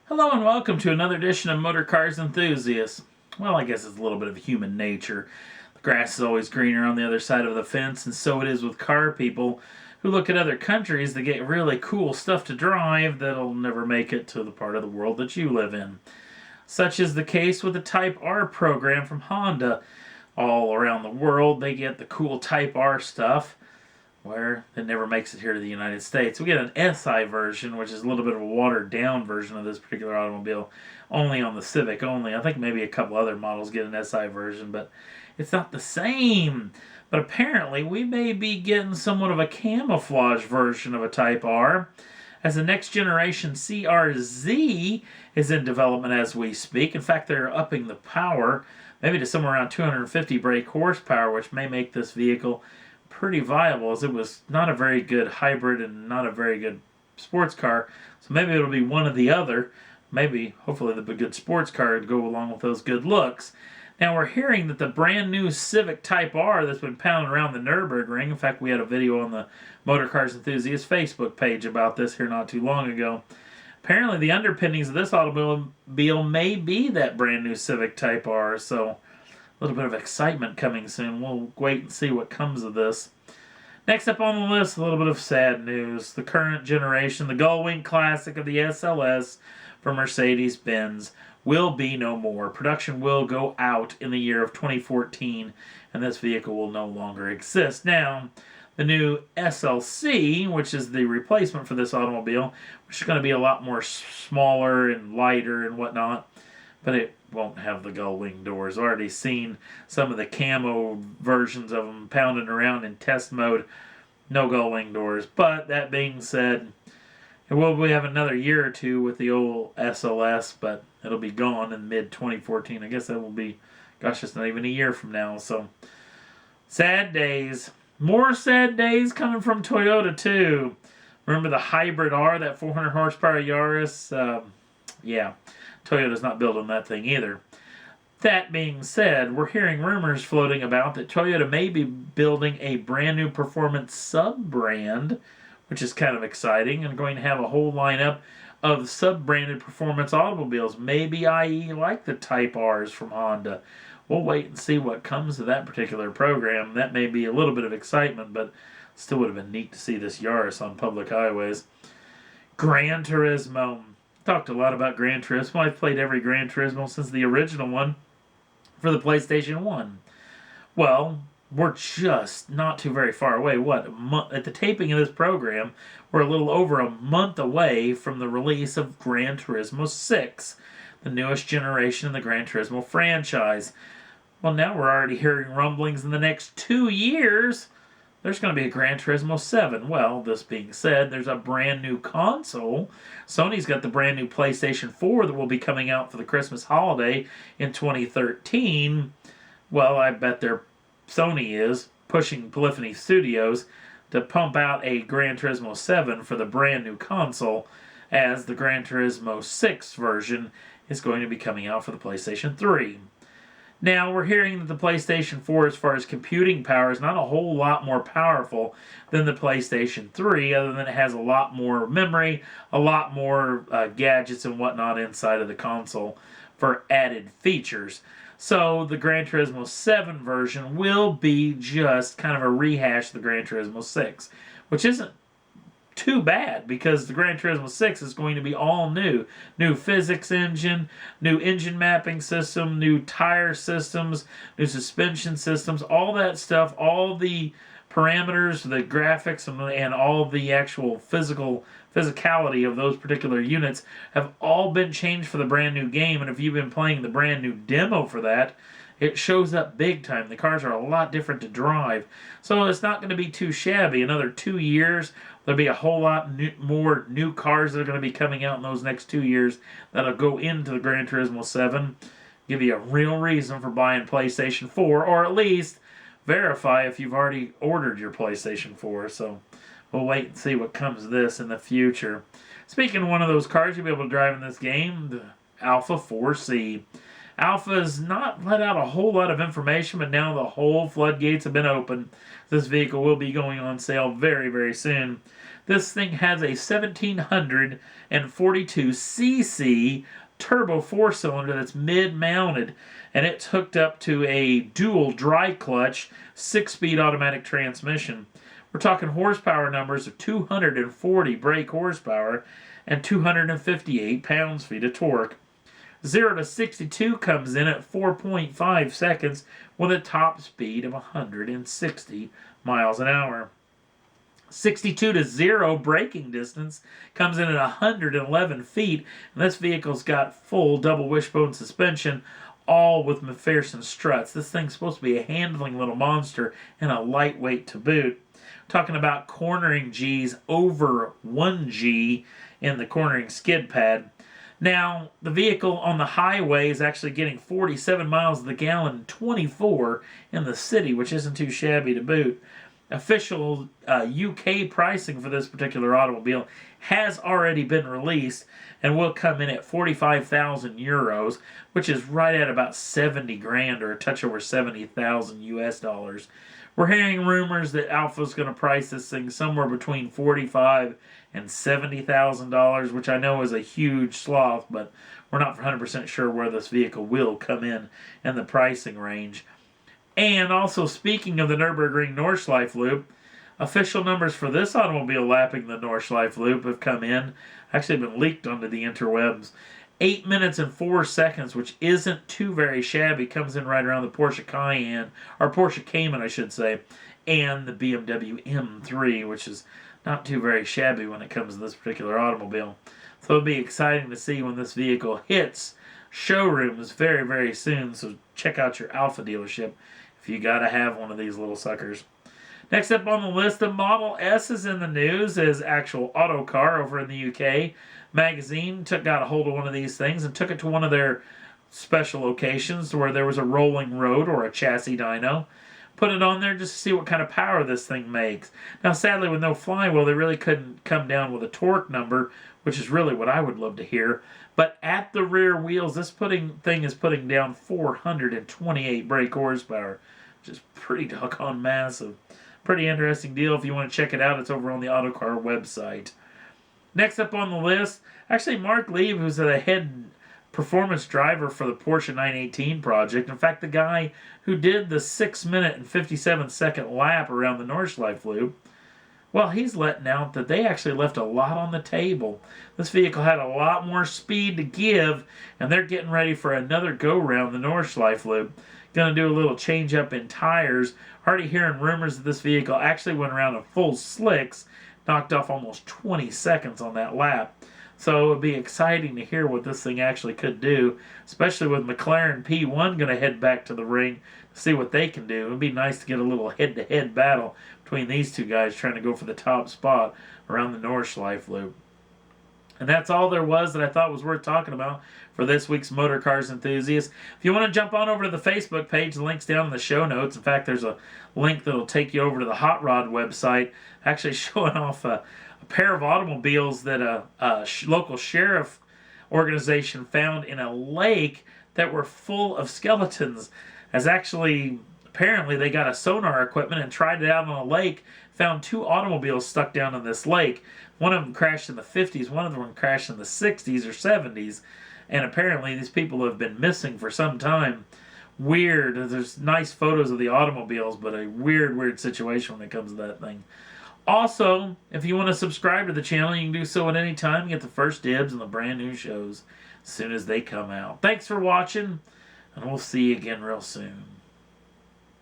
Hello and welcome to another edition of Motor Cars Enthusiasts. Well, I guess it's a little bit of human nature. The grass is always greener on the other side of the fence, and so it is with car people who look at other countries that get really cool stuff to drive that'll never make it to the part of the world that you live in. Such is the case with the Type R program from Honda. All around the world, they get the cool Type R stuff, where it never makes it here to the United States. We get an SI version, which is a little bit of a watered down version of this particular automobile, only on the Civic only. I think maybe a couple other models get an SI version, but it's not the same. But apparently we may be getting somewhat of a camouflage version of a Type R, as the next generation CRZ is in development as we speak. In fact, they're upping the power, maybe to somewhere around 250 brake horsepower, which may make this vehicle pretty viable, as it was not a very good hybrid and not a very good sports car. So maybe it'll be one or the other. Maybe, hopefully, the good sports car would go along with those good looks. Now we're hearing that the brand new Civic Type R that's been pounding around the Nürburgring. In fact, we had a video on the Motor Cars Enthusiast Facebook page about this here not too long ago. Apparently, the underpinnings of this automobile may be that brand new Civic Type R. So a little bit of excitement coming soon. We'll wait and see what comes of this. Next up on the list, a little bit of sad news. The current generation, the Gullwing Classic of the SLS from Mercedes-Benz, will be no more. Production will go out in the year of 2014, and this vehicle will no longer exist. Now, the new SLC, which is the replacement for this automobile, which is going to be a lot more smaller and lighter and whatnot, but it won't have the gull wing doors. I've already seen some of the camo versions of them pounding around in test mode. No gull wing doors. But that being said, we have another year or two with the old SLS, but it'll be gone in mid-2014. I guess that will be, gosh, it's not even a year from now. So, sad days. More sad days coming from Toyota, too. Remember the Hybrid R, that 400 horsepower Yaris? Yeah. Toyota's not building that thing either. That being said, we're hearing rumors floating about that Toyota may be building a brand new performance sub-brand, which is kind of exciting, and going to have a whole lineup of sub-branded performance automobiles, maybe i.e. like the Type Rs from Honda. We'll wait and see what comes of that particular program. That may be a little bit of excitement, but still would have been neat to see this Yaris on public highways. Gran Turismo. Talked a lot about Gran Turismo. I've played every Gran Turismo since the original one for the PlayStation 1. Well, we're just not too very far away. At the taping of this program, we're a little over a month away from the release of Gran Turismo 6, the newest generation in the Gran Turismo franchise. Well, now we're already hearing rumblings in the next 2 years there's going to be a Gran Turismo 7. Well, this being said, there's a brand new console. Sony's got the brand new PlayStation 4 that will be coming out for the Christmas holiday in 2013. Well, I bet Sony is pushing Polyphony Studios to pump out a Gran Turismo 7 for the brand new console, as the Gran Turismo 6 version is going to be coming out for the PlayStation 3. Now, we're hearing that the PlayStation 4, as far as computing power, is not a whole lot more powerful than the PlayStation 3, other than it has a lot more memory, a lot more gadgets and whatnot inside of the console for added features. So, the Gran Turismo 7 version will be just kind of a rehash of the Gran Turismo 6, which isn't too bad, because the Gran Turismo 6 is going to be all new. New physics engine, new engine mapping system, new tire systems, new suspension systems, all that stuff, all the parameters, the graphics, and all the actual physicality of those particular units have all been changed for the brand new game. And if you've been playing the brand new demo for that, it shows up big time. The cars are a lot different to drive. So it's not going to be too shabby. Another 2 years, there'll be a whole lot more new cars that are going to be coming out in those next 2 years that'll go into the Gran Turismo 7. Give you a real reason for buying PlayStation 4, or at least verify if you've already ordered your PlayStation 4. So we'll wait and see what comes of this in the future. Speaking of one of those cars you'll be able to drive in this game, the Alfa 4C. Alfa has not let out a whole lot of information, but now the whole floodgates have been opened. This vehicle will be going on sale very, very soon. This thing has a 1742cc turbo 4-cylinder that's mid-mounted, and it's hooked up to a dual dry clutch 6-speed automatic transmission. We're talking horsepower numbers of 240 brake horsepower and 258 pounds-feet of torque. 0 to 62 comes in at 4.5 seconds with a top speed of 160 miles an hour. 62 to 0 braking distance comes in at 111 feet, and this vehicle's got full double wishbone suspension, all with McPherson struts. This thing's supposed to be a handling little monster and a lightweight to boot. Talking about cornering G's over 1G in the cornering skid pad. Now, the vehicle on the highway is actually getting 47 miles to the gallon, 24 in the city, which isn't too shabby to boot. Official UK pricing for this particular automobile has already been released and will come in at 45,000 euros, which is right at about 70 grand or a touch over 70,000 US dollars. We're hearing rumors that Alfa's going to price this thing somewhere between $45,000 and $70,000, which I know is a huge sloth, but we're not 100% sure where this vehicle will come in the pricing range. And also, speaking of the Nürburgring Nordschleife Loop, official numbers for this automobile lapping the Nordschleife Loop have come in, actually been leaked onto the interwebs. 8 minutes and 4 seconds, which isn't too very shabby, comes in right around the Porsche Cayenne, or Porsche Cayman, I should say, and the BMW M3, which is not too very shabby when it comes to this particular automobile. So it'll be exciting to see when this vehicle hits showrooms very, very soon. So check out your Alfa dealership if you got to have one of these little suckers. Next up on the list, the Model S is in the news as actual auto car over in the UK. Magazine got a hold of one of these things and took it to one of their special locations where there was a rolling road or a chassis dyno. Put it on there just to see what kind of power this thing makes. Now, sadly, with no flywheel, they really couldn't come down with a torque number, which is really what I would love to hear. But at the rear wheels, this thing is putting down 428 brake horsepower, which is pretty doggone massive. Pretty interesting deal. If you want to check it out, it's over on the Autocar website. Next up on the list, actually Mark Lieb, who's the head performance driver for the Porsche 918 project. In fact, the guy who did the 6 minute and 57 second lap around the Nordschleife Loop, well, he's letting out that they actually left a lot on the table. This vehicle had a lot more speed to give, and they're getting ready for another go-round the Nordschleife Loop. Going to do a little change up in tires. Already hearing rumors that this vehicle actually went around in full slicks, knocked off almost 20 seconds on that lap. So it would be exciting to hear what this thing actually could do, especially with McLaren P1 going to head back to the ring to see what they can do. It would be nice to get a little head-to-head battle between these two guys trying to go for the top spot around the Nordschleife Loop. And that's all there was that I thought was worth talking about for this week's Motor Cars Enthusiast. If you want to jump on over to the Facebook page, the link's down in the show notes. In fact, there's a link that'll take you over to the Hot Rod website, actually showing off a pair of automobiles that a local sheriff organization found in a lake that were full of skeletons. As actually, apparently they got a sonar equipment and tried it out on a lake, found 2 automobiles stuck down in this lake. One of them crashed in the 50s, one of them crashed in the 60s or 70s, and apparently these people have been missing for some time. Weird. There's nice photos of the automobiles, but a weird situation when it comes to that thing. Also, if you want to subscribe to the channel, you can do so at any time. You get the first dibs on the brand new shows as soon as they come out. Thanks for watching, and we'll see you again real soon.